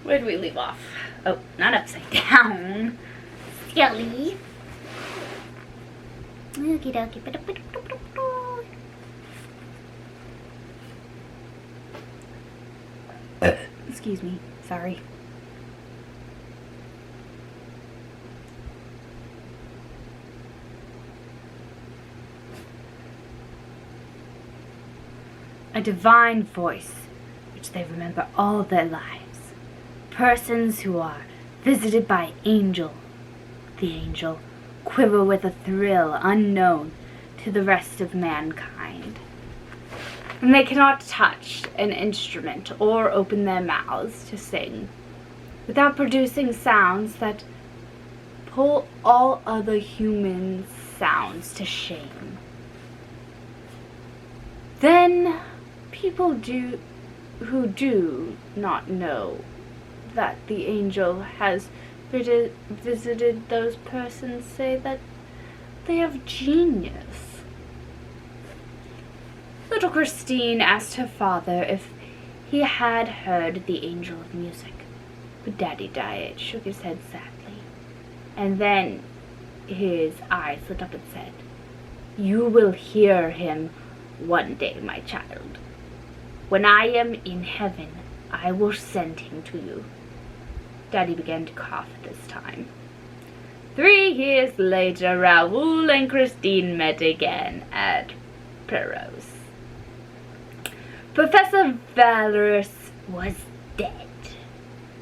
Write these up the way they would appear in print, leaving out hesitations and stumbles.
Where did we leave off? Oh, not upside down. Silly. Okie dokie. Excuse me. Sorry. A divine voice, which they remember all their lives. Persons who are visited by the angel, quiver with a thrill unknown to the rest of mankind. And they cannot touch an instrument or open their mouths to sing without producing sounds that pull all other human sounds to shame. Then people who do not know that the angel has visited those persons say that they have genius. Little Christine asked her father if he had heard the angel of music, but Daddy Diet shook his head sadly, and then his eyes lit up and said, "You will hear him one day, my child. When I am in heaven, I will send him to you." Daddy began to cough at this time. 3 years later, Raoul and Christine met again at Perros. Professor Valorous was dead,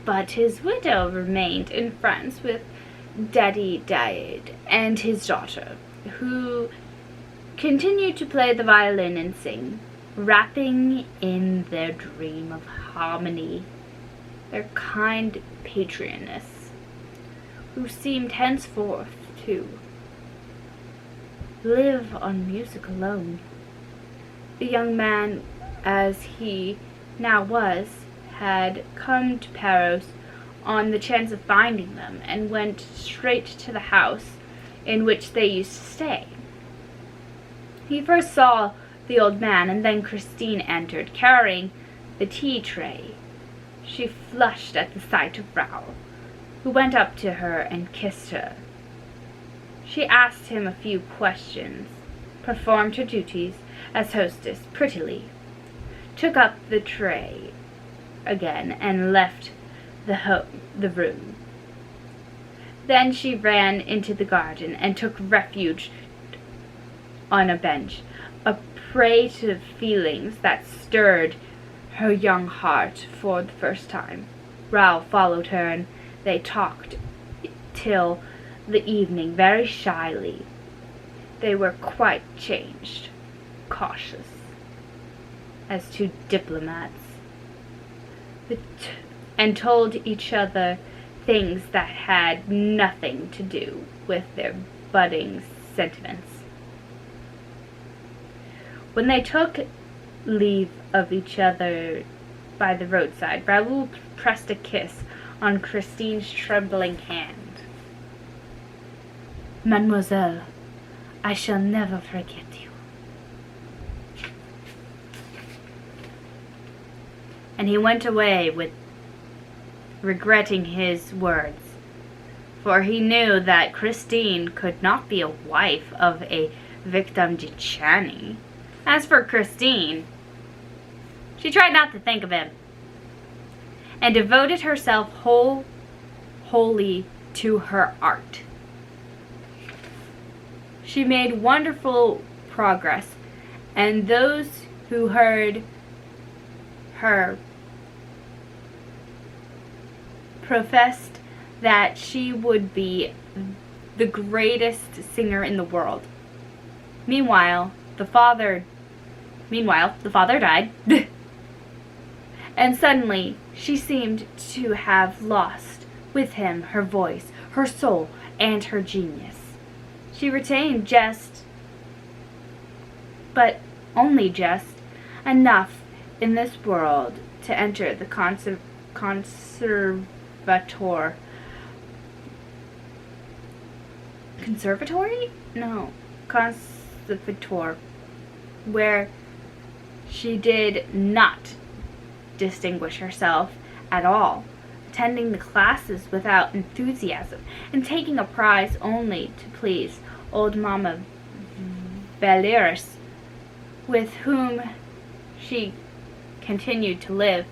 but his widow remained in France with Daddy Died and his daughter, who continued to play the violin and sing, wrapping in their dream of harmony their kind patroness, who seemed henceforth to live on music alone. The young man, as he now was, had come to Paros on the chance of finding them, and went straight to the house in which they used to stay. He first saw the old man, and then Christine entered, carrying the tea tray. She flushed at the sight of Raoul, who went up to her and kissed her. She asked him a few questions, performed her duties as hostess prettily, took up the tray again, and left the room. Then she ran into the garden and took refuge on a bench, a prey to feelings that stirred her young heart for the first time. Raoul followed her, and they talked till the evening very shyly. They were quite changed, cautious, as two diplomats, and told each other things that had nothing to do with their budding sentiments. When they took leave of each other by the roadside, Raoul pressed a kiss on Christine's trembling hand. "Mademoiselle, I shall never forget you." And he went away with regretting his words, for he knew that Christine could not be a wife of a victim de Chani. As for Christine, she tried not to think of him, and devoted herself wholly to her art. She made wonderful progress, and those who heard her professed that she would be the greatest singer in the world. Meanwhile, the father died, and suddenly she seemed to have lost with him her voice, her soul, and her genius. She retained but only just, enough in this world to enter the conservatoire, where she did not distinguish herself at all, attending the classes without enthusiasm, and taking a prize only to please old Mamma Valeris, with whom she continued to live.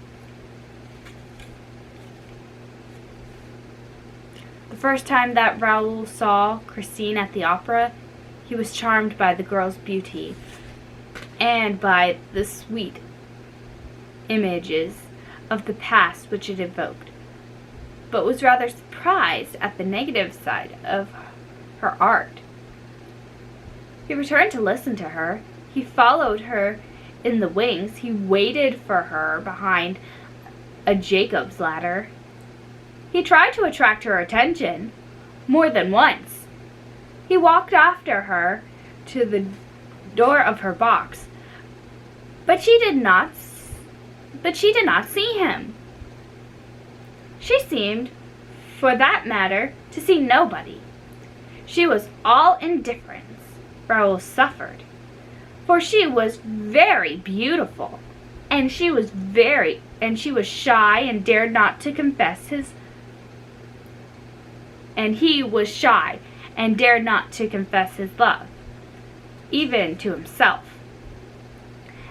The first time that Raoul saw Christine at the opera, he was charmed by the girl's beauty and by the sweet images of the past which it evoked, but was rather surprised at the negative side of her art. He returned to listen to her. He followed her in the wings. He waited for her behind a Jacob's ladder. He tried to attract her attention more than once. He walked after her to the door of her box, but she did not see him. She seemed, for that matter, to see nobody. She was all indifference. Raoul suffered, for she was very beautiful, and she was shy and dared not to confess his. And he was shy and dared not to confess his love, even to himself.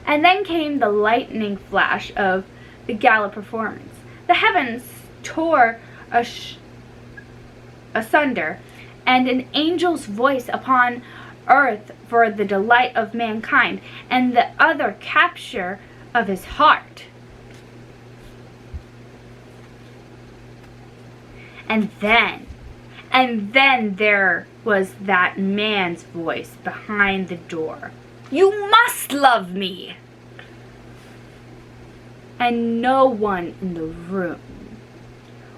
And then came the lightning flash of the gala performance. The heavens tore asunder, and an angel's voice upon earth for the delight of mankind, and the other capture of his heart. And then there was that man's voice behind the door. "You must love me!" And no one in the room.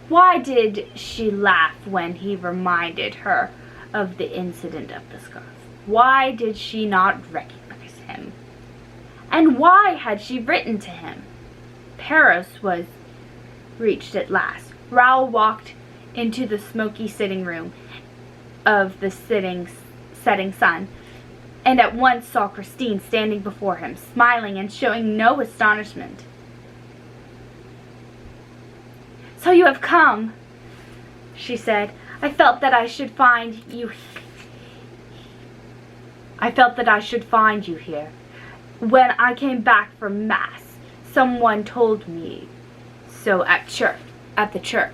Why did she laugh when he reminded her of the incident of the scarf? Why did she not recognize him? And why had she written to him? Paris was reached at last. Raoul walked into the smoky sitting room of the setting sun, and at once saw Christine standing before him, smiling and showing no astonishment. "So you have come," she said. I felt that I should find you here. When I came back from Mass, someone told me so at the church.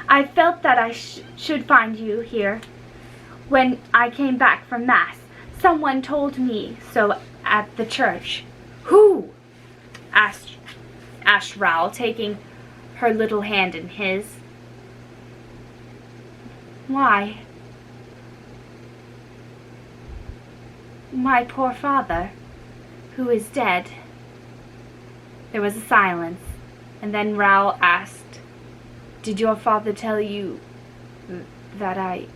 I felt that I should find you here. When I came back from Mass, someone told me so at the church." "Who?" asked Raoul, taking her little hand in his. "Why, my poor father, who is dead." There was a silence, and then Raoul asked, "Did your father tell you that I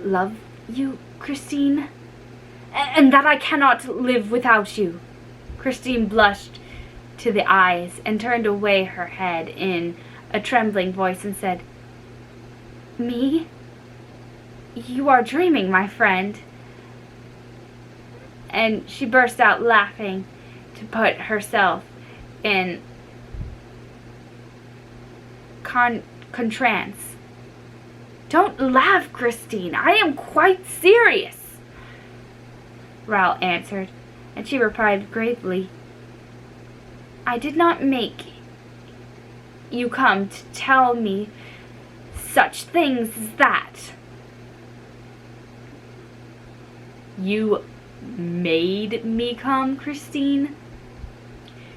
love you, Christine? And that I cannot live without you?" Christine blushed to the eyes and turned away her head in a trembling voice and said, "Me? You are dreaming, my friend." And she burst out laughing to put herself in contrance. "Don't laugh, Christine. I am quite serious," Raoul answered, and she replied gravely, "I did not make you come to tell me such things as that." "You made me come, Christine?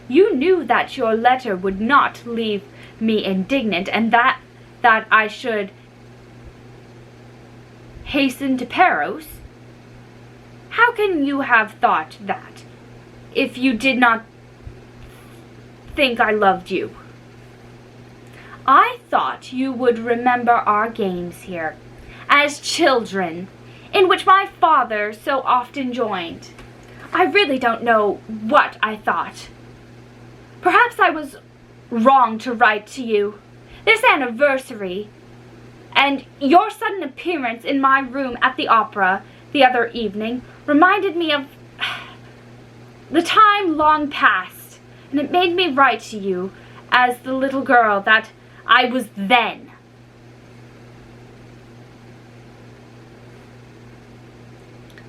You knew that your letter would not leave me indignant, and that I should hasten to Paros? How can you have thought that, if you did not think I loved you? I thought you would remember our games here, as children, in which my father so often joined. I really don't know what I thought. Perhaps I was wrong to write to you. This anniversary, and your sudden appearance in my room at the opera the other evening, reminded me of the time long past, and it made me write to you as the little girl that I was then.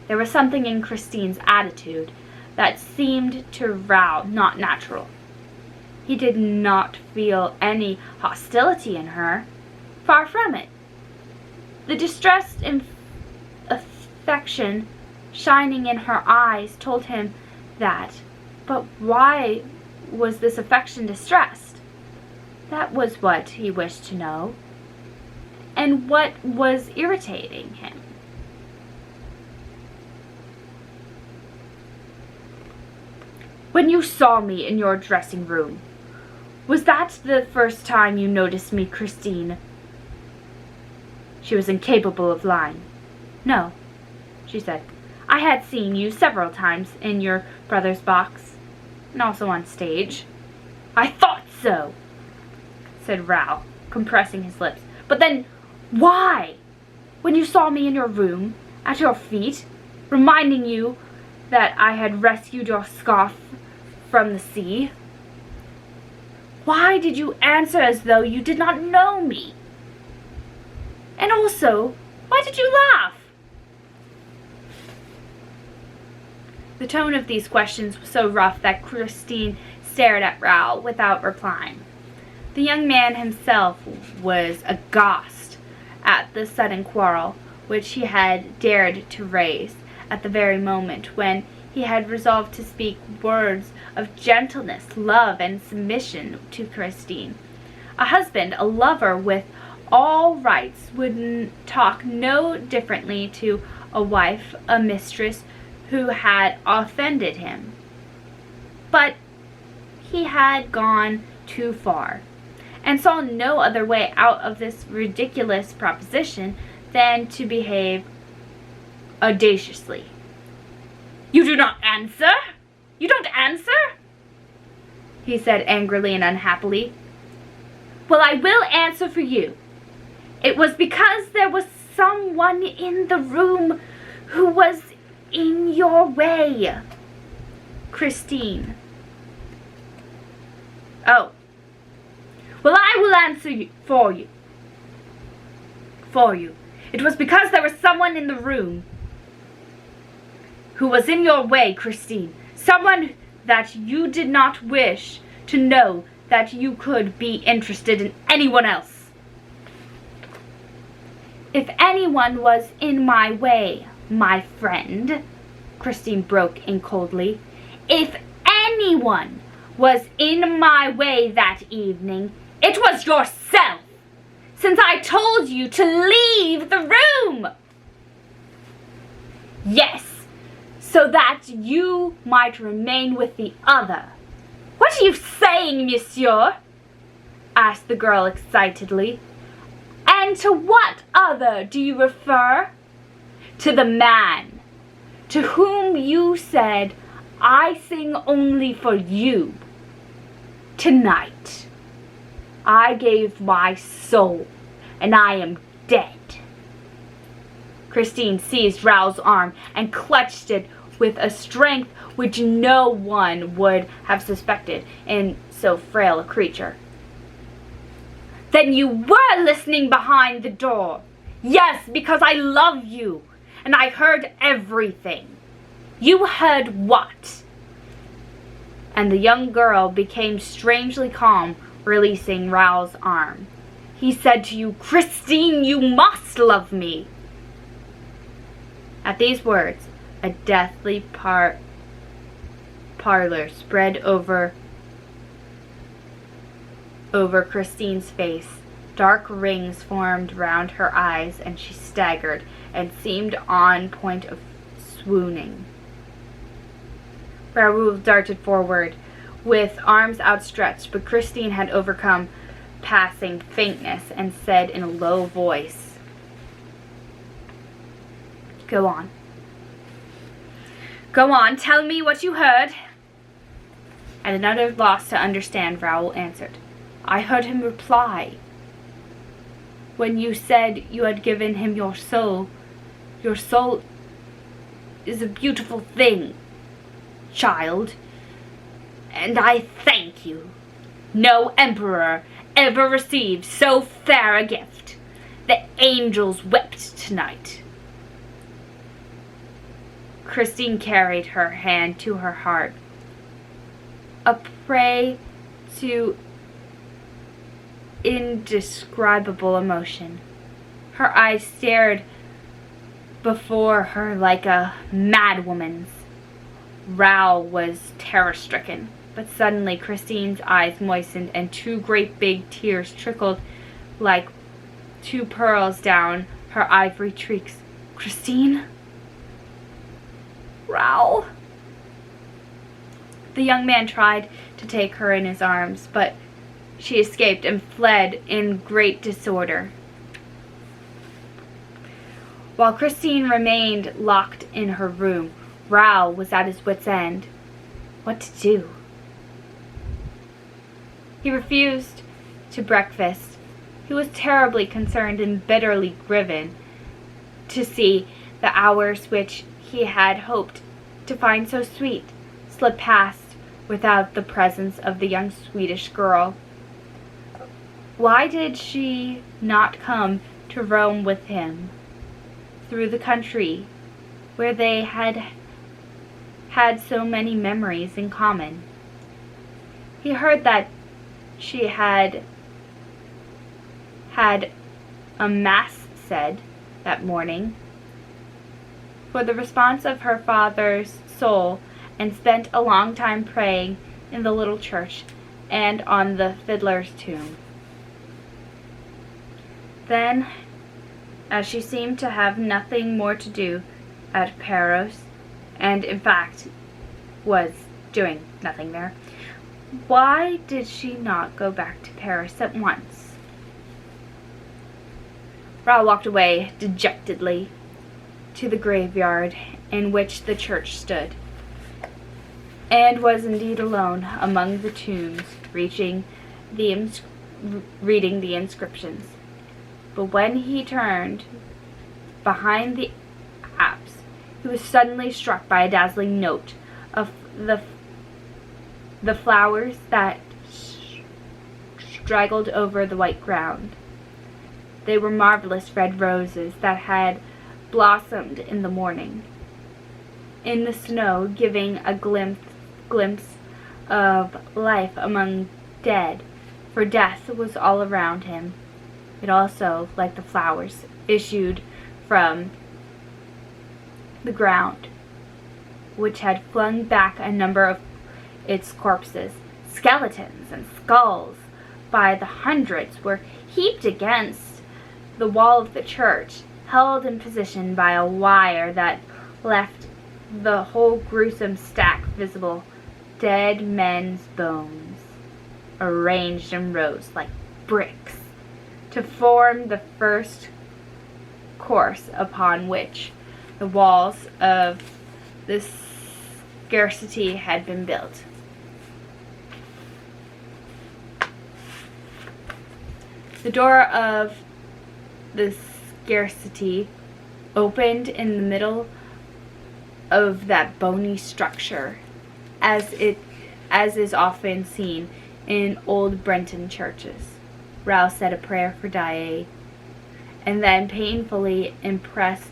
There was something in Christine's attitude that seemed to Raoul not natural. He did not feel any hostility in her. Far from it. The distressed affection shining in her eyes told him that. But why was this affection distressed? That was what he wished to know. And what was irritating him? When you saw me in your dressing room, was that the first time you noticed me, Christine? She was incapable of lying. No, she said. I had seen you several times in your brother's box, and also on stage. I thought so, said Raoul, compressing his lips. But then, why? When you saw me in your room, at your feet, reminding you that I had rescued your scarf from the sea, why did you answer as though you did not know me? And also, why did you laugh? The tone of these questions was so rough that Christine stared at Raoul without replying. The young man himself was aghast at the sudden quarrel which he had dared to raise at the very moment when he had resolved to speak words of gentleness, love, and submission to Christine. A husband, a lover with all rights, would talk no differently to a wife, a mistress, who had offended him. But he had gone too far, and saw no other way out of this ridiculous proposition than to behave audaciously. You do not answer? You don't answer? He said angrily and unhappily. Well, I will answer for you. It was because there was someone in the room who was in your way. Christine. Oh. Well, I will answer for you. It was because there was someone in the room who was in your way, Christine. Someone that you did not wish to know that you could be interested in anyone else. If anyone was in my way, my friend, Christine broke in coldly, if anyone was in my way that evening, it was yourself, since I told you to leave the room. Yes, so that you might remain with the other. What are you saying, monsieur? Asked the girl excitedly. And to what other do you refer? To the man to whom you said, I sing only for you. Tonight, I gave my soul, and I am dead. Christine seized Raoul's arm and clutched it with a strength which no one would have suspected in so frail a creature. Then you were listening behind the door. Yes, because I love you, and I heard everything. You heard what? And the young girl became strangely calm, releasing Raoul's arm. He said to you, Christine, you must love me. At these words, a deathly pallor spread over Christine's face. Dark rings formed round her eyes, and she staggered and seemed on point of swooning. Raoul darted forward with arms outstretched, but Christine had overcome passing faintness and said in a low voice, Go on. Go on, tell me what you heard. At another loss to understand, Raoul answered, I heard him reply, when you said you had given him your soul is a beautiful thing, child, and I thank you. No emperor ever received so fair a gift. The angels wept tonight." Christine carried her hand to her heart, a prey to indescribable emotion. Her eyes stared before her like a madwoman's. Raoul was terror-stricken, but suddenly Christine's eyes moistened and two great big tears trickled like two pearls down her ivory cheeks. "Christine?" "Raoul?" The young man tried to take her in his arms, but she escaped and fled in great disorder. While Christine remained locked in her room, Raoul was at his wit's end. What to do? He refused to breakfast. He was terribly concerned and bitterly grieved to see the hours which he had hoped to find so sweet slip past without the presence of the young Swedish girl. Why did she not come to roam with him through the country where they had had so many memories in common? He heard that she had had a mass said that morning for the response of her father's soul, and spent a long time praying in the little church and on the fiddler's tomb. Then, as she seemed to have nothing more to do at Paros, and in fact was doing nothing there, why did she not go back to Paris at once? Raoul walked away dejectedly to the graveyard in which the church stood, and was indeed alone among the tombs, reading the inscriptions. But when he turned behind the apse, he was suddenly struck by a dazzling note of the flowers that straggled over the white ground. They were marvelous red roses that had blossomed in the morning, in the snow, giving a glimpse of life among dead, for death was all around him. It also, like the flowers, issued from the ground, which had flung back a number of its corpses. Skeletons and skulls by the hundreds were heaped against the wall of the church, held in position by a wire that left the whole gruesome stack visible. Dead men's bones, arranged in rows like bricks, to form the first course upon which the walls of the scarcity had been built. The door of the scarcity opened in the middle of that bony structure, as is often seen in old Breton churches. Raoul said a prayer for Daae, and then, painfully impressed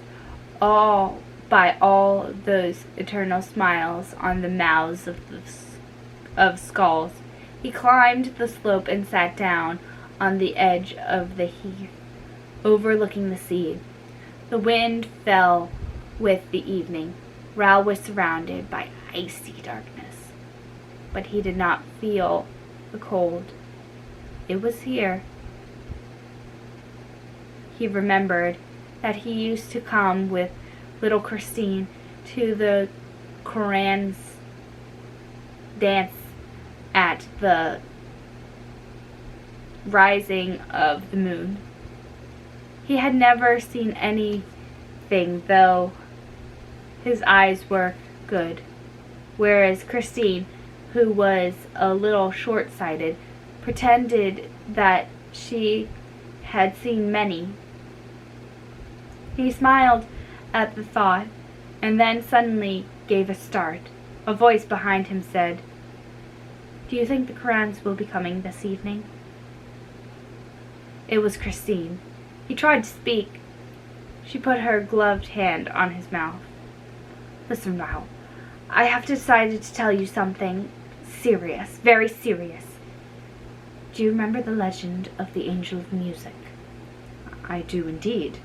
by all those eternal smiles on the mouths of skulls, he climbed the slope and sat down on the edge of the heath, overlooking the sea. The wind fell with the evening. Raoul was surrounded by icy darkness, but he did not feel the cold. It was here. He remembered that he used to come with little Christine to the Koran's dance at the rising of the moon. He had never seen anything, though his eyes were good, whereas Christine, who was a little short-sighted, pretended that she had seen many. He smiled at the thought, and then suddenly gave a start. A voice behind him said, Do you think the Korans will be coming this evening?" It was Christine. He tried to speak. She put her gloved hand on his mouth. "Listen, Raoul. I have decided to tell you something serious, very serious. Do you remember the legend of the Angel of Music?" "I do indeed,"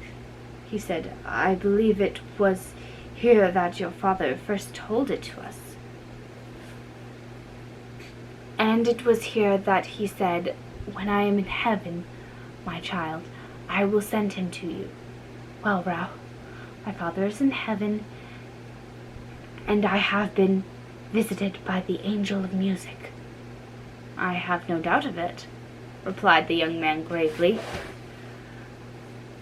he said. "I believe it was here that your father first told it to us." "And it was here that he said, 'When I am in heaven, my child, I will send him to you.' Well, Raoul, my father is in heaven, and I have been visited by the Angel of Music." "I have no doubt of it," replied the young man gravely,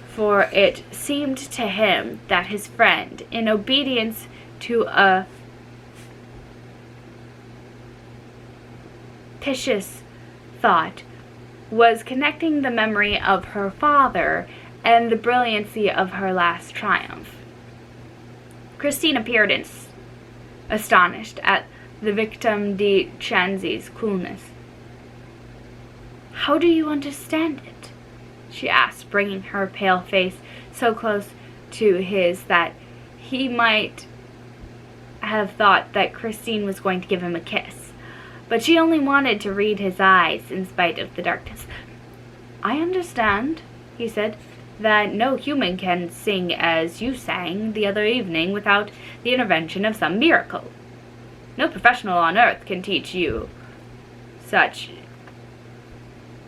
for it seemed to him that his friend, in obedience to a piteous thought, was connecting the memory of her father and the brilliancy of her last triumph. Christine appeared astonished at the Vicomte de Chanzy's coolness. "How do you understand it?" she asked, bringing her pale face so close to his that he might have thought that Christine was going to give him a kiss. But she only wanted to read his eyes in spite of the darkness. "I understand," he said, "that no human can sing as you sang the other evening without the intervention of some miracle. No professional on earth can teach you such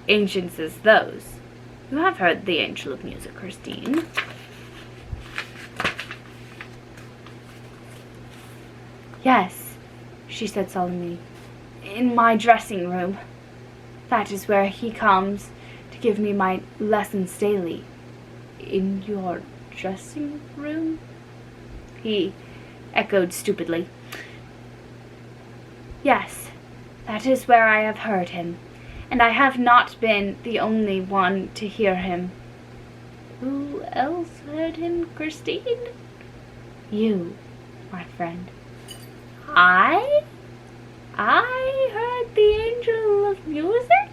ancients as those. You have heard the Angel of Music, Christine." "Yes," she said solemnly, "in my dressing room. That is where he comes to give me my lessons daily." "In your dressing room?" he echoed stupidly. "Yes, that is where I have heard him, and I have not been the only one to hear him." "Who else heard him, Christine?" "You, my friend." "I? I heard the Angel of Music?"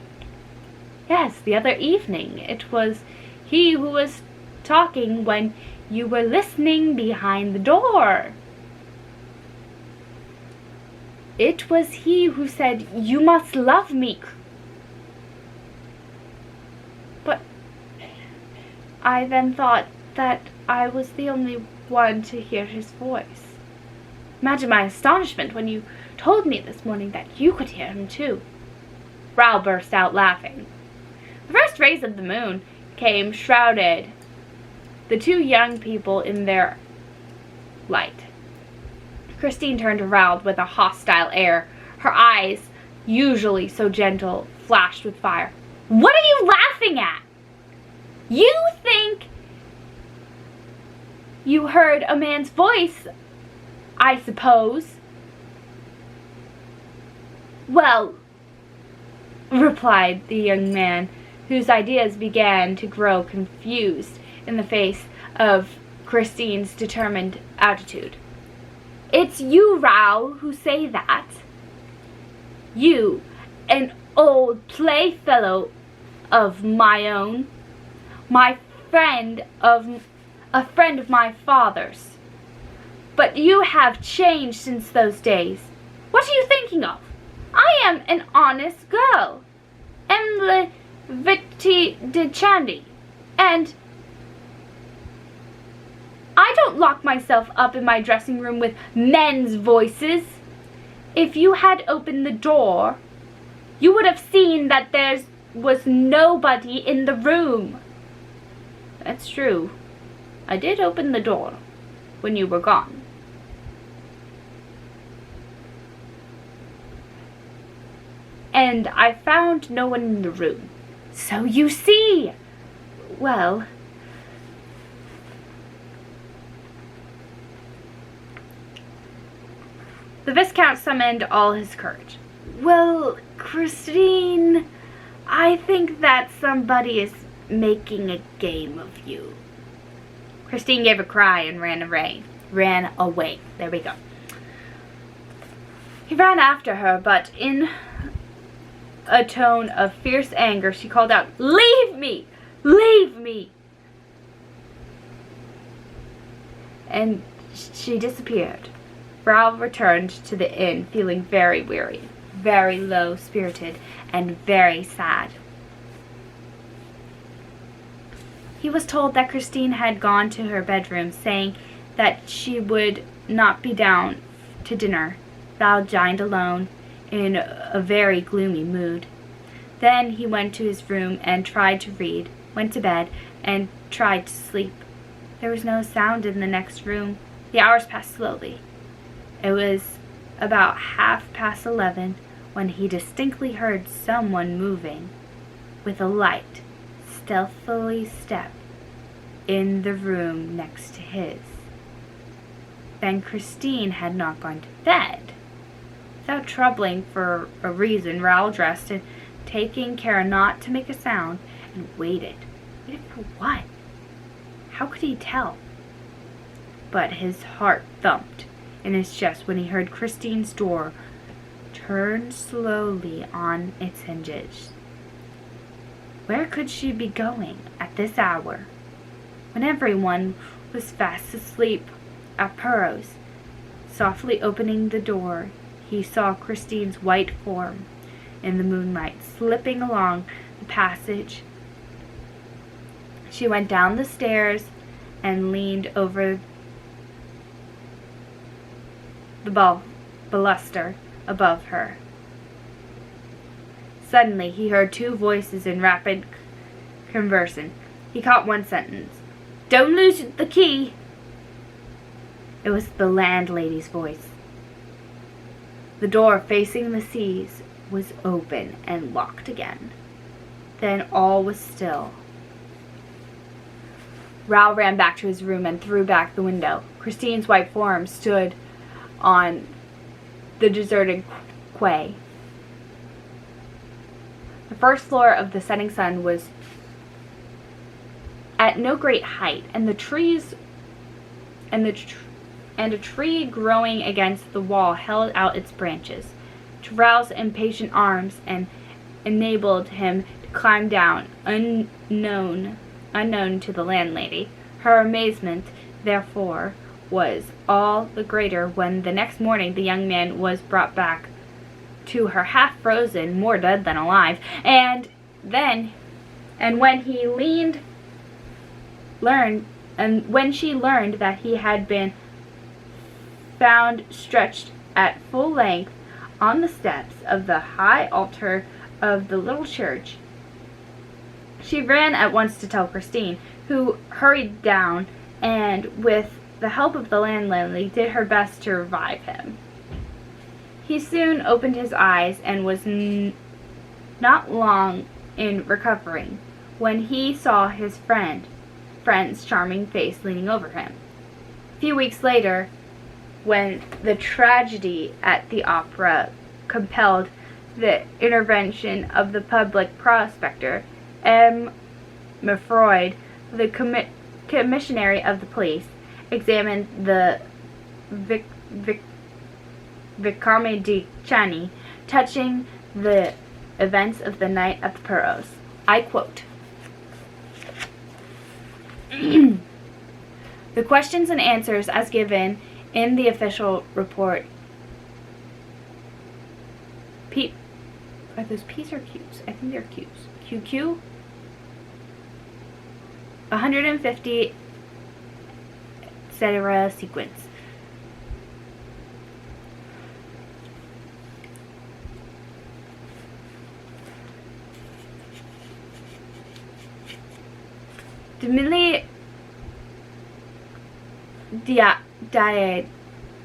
"Yes, the other evening. It was he who was talking when you were listening behind the door." "It was he who said, 'You must love me.'" "But I then thought that I was the only one to hear his voice. Imagine my astonishment when you told me this morning that you could hear him too." Raoul burst out laughing. The first rays of the moon came, shrouded the two young people in their light. Christine turned to Raoul with a hostile air. Her eyes, usually so gentle, flashed with fire. "What are you laughing at? You think you heard a man's voice, I suppose?" "Well," replied the young man, whose ideas began to grow confused in the face of Christine's determined attitude, "it's you, Raoul, who say that. You, an old playfellow of my own, a friend of my father's. But you have changed since those days. What are you thinking of? I am an honest girl, Emily Vicomte de Chanzy, and I don't lock myself up in my dressing room with men's voices. If you had opened the door, you would have seen that there was nobody in the room." "That's true. I did open the door when you were gone." "And I found no one in the room. So you see. Well, the Viscount summoned all his courage. "Well, Christine, I think that somebody is making a game of you." Christine gave a cry and ran away. There we go. He ran after her, but in a tone of fierce anger, she called out, "Leave me! Leave me!" And she disappeared. Raoul returned to the inn feeling very weary, very low-spirited, and very sad. He was told that Christine had gone to her bedroom, saying that she would not be down to dinner. Raoul dined alone, in a very gloomy mood. Then he went to his room and tried to read, went to bed, and tried to sleep. There was no sound in the next room. The hours passed slowly. It was about 11:30 when he distinctly heard someone moving, with a light, stealthily step in the room next to his. Then Christine had not gone to bed. Without troubling for a reason, Raoul dressed and, taking care not to make a sound, and waited. Waited for what? How could he tell? But his heart thumped in his chest when he heard Christine's door turn slowly on its hinges. Where could she be going at this hour, when everyone was fast asleep at Perros? Softly opening the door, he saw Christine's white form in the moonlight slipping along the passage. She went down the stairs and leaned over the baluster above her. Suddenly he heard two voices in rapid conversation. He caught one sentence. "Don't lose the key." It was the landlady's voice. The door facing the seas was open and locked again. Then all was still. Raoul ran back to his room and threw back the window. Christine's white form stood on the deserted quay. The first floor of the setting sun was at no great height, and a tree growing against the wall held out its branches to Raoul's impatient arms and enabled him to climb down, unknown to the landlady. Her amazement, therefore, was all the greater when the next morning the young man was brought back to her half frozen, more dead than alive, and when she learned that he had been found stretched at full length on the steps of the high altar of the little church, she ran at once to tell Christine, who hurried down and, with the help of the landlady, did her best to revive him. He soon opened his eyes and was not long in recovering when he saw his friend's charming face leaning over him. A few weeks later, when the tragedy at the opera compelled the intervention of the public prosecutor, M. Meffroid, the commissary of the police, examined the Vicame di Chani touching the events of the night at the Perros. I quote, "The questions and answers as given in the official report." Are those P's or Q's? I think they're Q's. QQ? 150, etc. sequence. Demille did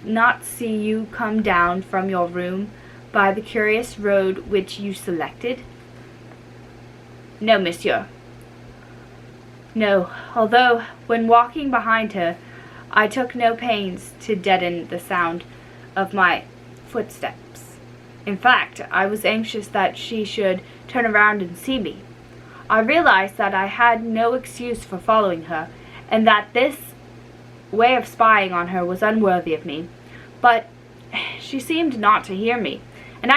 not see you come down from your room by the curious road which you selected? No, monsieur. No, although when walking behind her, I took no pains to deaden the sound of my footsteps. In fact, I was anxious that she should turn around and see me. I realized that I had no excuse for following her, and that this way of spying on her was unworthy of me. But she seemed not to hear me.